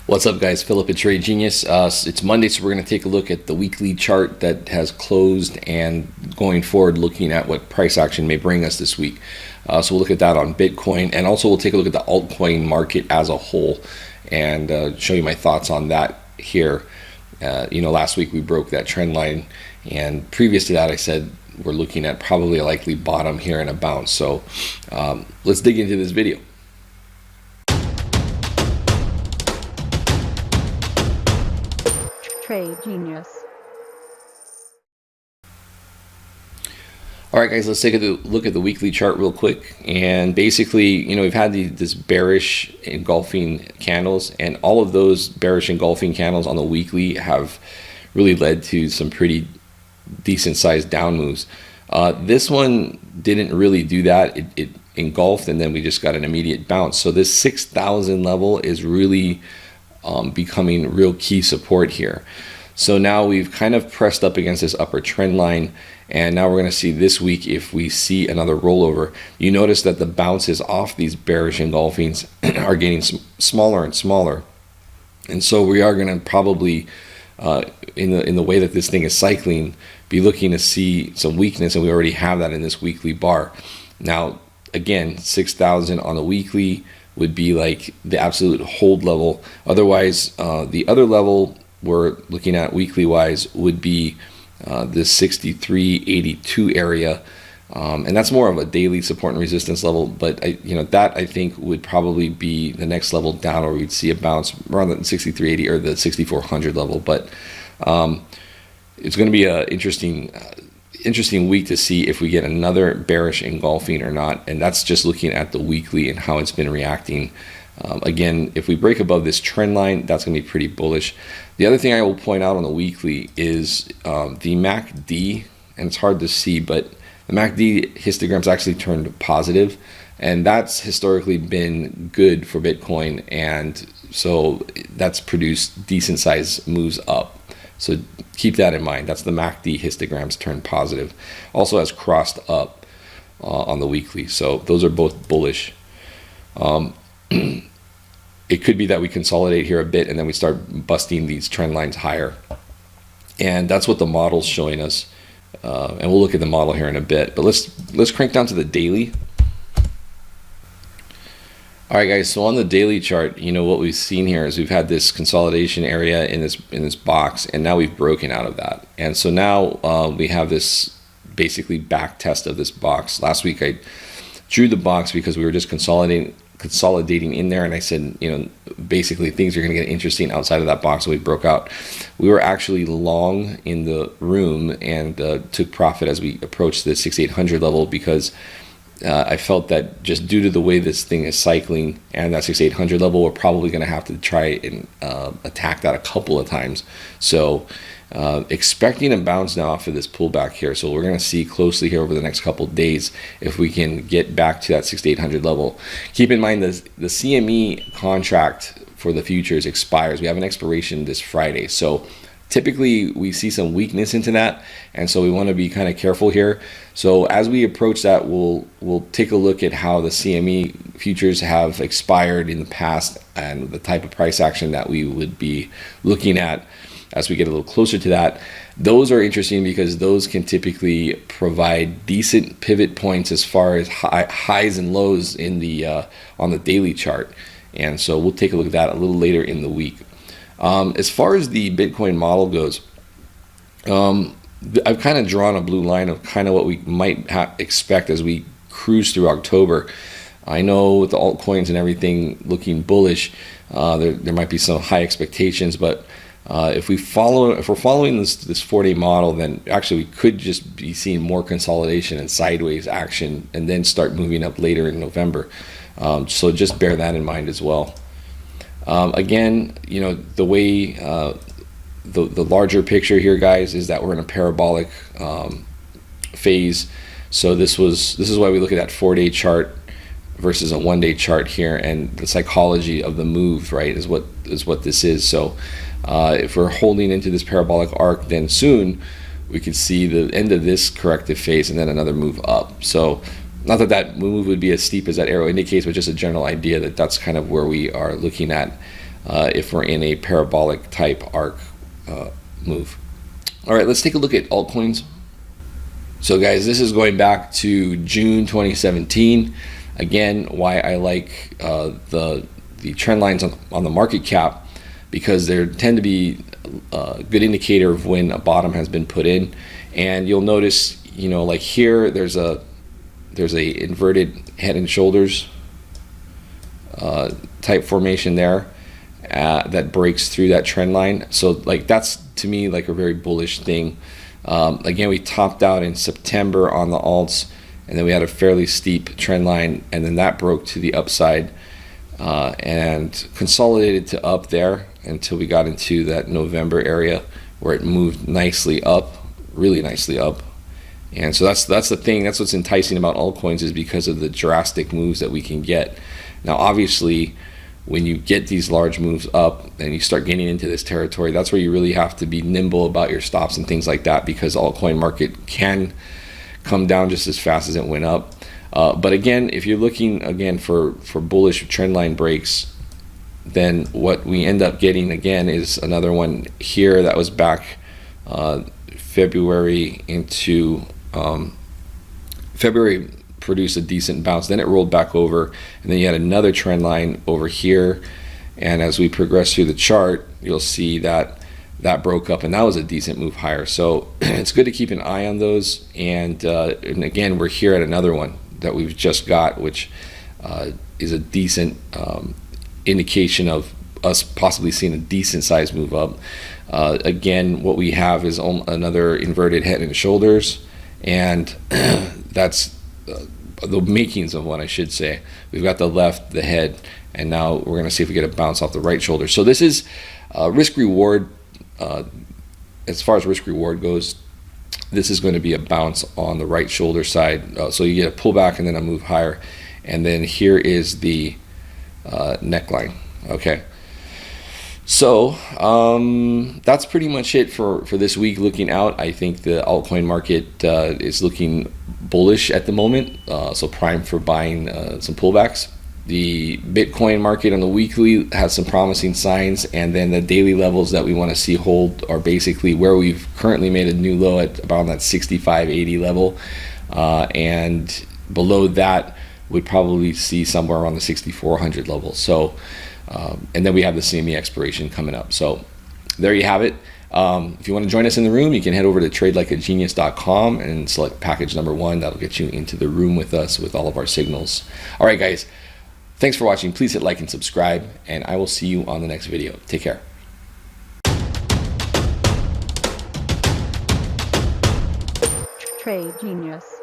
What's up, guys? Philip at Trade Genius. It's Monday, so we're going to take a look at the weekly chart that has closed and going forward, looking at what price action may bring us this week. So we'll look at that on Bitcoin, and also we'll take a look at the altcoin market as a whole and show you my thoughts on that here. Last week we broke that trend line, and previous to that I said we're looking at probably a likely bottom here and a bounce. So let's dig into this video. Trade Genius. All right, guys, let's take a look at the weekly chart real quick. And basically, we've had this bearish engulfing candles, and all of those bearish engulfing candles on the weekly have really led to some pretty decent sized down moves. This one didn't really do that. It engulfed, and then we just got an immediate bounce. So this 6,000 level is really becoming real key support here. So now we've kind of pressed up against this upper trend line, and now we're going to see this week if we see another rollover. You notice that the bounces off these bearish engulfings are getting smaller and smaller, and so we are going to probably in the way that this thing is cycling be looking to see some weakness, and we already have that in this weekly bar. Now again, 6,000 on the weekly would be like the absolute hold level. Otherwise, the other level we're looking at weekly wise would be this 63.82 area, and that's more of a daily support and resistance level. But that I think would probably be the next level down, where we'd see a bounce around the 63.80 or the 6,400 level. But it's going to be an interesting week to see if we get another bearish engulfing or not, and that's just looking at the weekly and how it's been reacting. Again, if we break above this trend line, that's going to be pretty bullish. The other thing I will point out on the weekly is the MACD, and it's hard to see, but the MACD histogram's actually turned positive, and that's historically been good for Bitcoin, and so that's produced decent sized moves up. So keep that in mind. That's the MACD histograms turned positive. Also has crossed up on the weekly. So those are both bullish. It could be that we consolidate here a bit and then we start busting these trend lines higher. And that's what the model's showing us. And we'll look at the model here in a bit. But let's crank down to the daily. All right, guys, so on the daily chart, what we've seen here is we've had this consolidation area in this box, and now we've broken out of that. And so now we have this basically back test of this box. Last week I drew the box because we were just consolidating in there, and I said, basically things are going to get interesting outside of that box, and we broke out. We were actually long in the room and took profit as we approached the 6,800 level, because I felt that just due to the way this thing is cycling and that 6,800 level, we're probably going to have to try and attack that a couple of times. So expecting a bounce now off of this pullback here. So we're going to see closely here over the next couple of days if we can get back to that 6,800 level. Keep in mind the CME contract for the futures expires. We have an expiration this Friday. So typically we see some weakness into that, and so we want to be kind of careful here. So as we approach that, we'll take a look at how the CME futures have expired in the past and the type of price action that we would be looking at as we get a little closer to that. Those are interesting because those can typically provide decent pivot points as far as highs and lows in the on the daily chart, and so we'll take a look at that a little later in the week. As far as the Bitcoin model goes, I've kind of drawn a blue line of kind of what we might expect as we cruise through October. I know with the altcoins and everything looking bullish, there might be some high expectations, but if we're following this 4-day model, then actually we could just be seeing more consolidation and sideways action, and then start moving up later in November. So just bear that in mind as well. Again, the way the larger picture here, guys, is that we're in a parabolic phase. So this is why we look at that 4-day chart versus a 1-day chart here, and the psychology of the move, right, is what this is. So if we're holding into this parabolic arc, then soon we could see the end of this corrective phase and then another move up. So not that that move would be as steep as that arrow indicates, but just a general idea that that's kind of where we are looking at. if we're in a parabolic type arc move. All right, let's take a look at altcoins. So guys, this is going back to June 2017. Again, why I like the trend lines on the market cap, because they tend to be a good indicator of when a bottom has been put in. And you'll notice, like here, there's a inverted head and shoulders type formation there that breaks through that trend line. So like that's to me like a very bullish thing. Again, we topped out in September on the alts, and then we had a fairly steep trend line, and then that broke to the upside and consolidated to up there until we got into that November area where it moved nicely up, really nicely up. And so that's the thing. That's what's enticing about altcoins, is because of the drastic moves that we can get. Now, obviously, when you get these large moves up and you start getting into this territory, that's where you really have to be nimble about your stops and things like that, because altcoin market can come down just as fast as it went up. But again, if you're looking again for bullish trend line breaks, then what we end up getting again is another one here that was back February into February, produced a decent bounce, then it rolled back over, and then you had another trend line over here, and as we progress through the chart, you'll see that broke up, and that was a decent move higher. So it's good to keep an eye on those. And again, we're here at another one that we've just got, which is a decent indication of us possibly seeing a decent size move up. Again, what we have is another inverted head and shoulders, and that's the makings of one, I should say. We've got the left, the head, and now we're going to see if we get a bounce off the right shoulder. So this is risk reward. As far as risk reward goes, this is going to be a bounce on the right shoulder side. So you get a pullback and then a move higher, and then here is the neckline. Okay. So that's pretty much it for this week. Looking out, I think the altcoin market is looking bullish at the moment, so prime for buying some pullbacks. The Bitcoin market on the weekly has some promising signs, and then the daily levels that we want to see hold are basically where we've currently made a new low at about that 65.80 level, and below that would probably see somewhere around the 6400 level. So and then we have the CME expiration coming up. So there you have it. If you want to join us in the room, you can head over to tradelikeagenius.com and select package number 1. That'll get you into the room with us with all of our signals. All right, guys. Thanks for watching. Please hit like and subscribe, and I will see you on the next video. Take care. Trade Genius.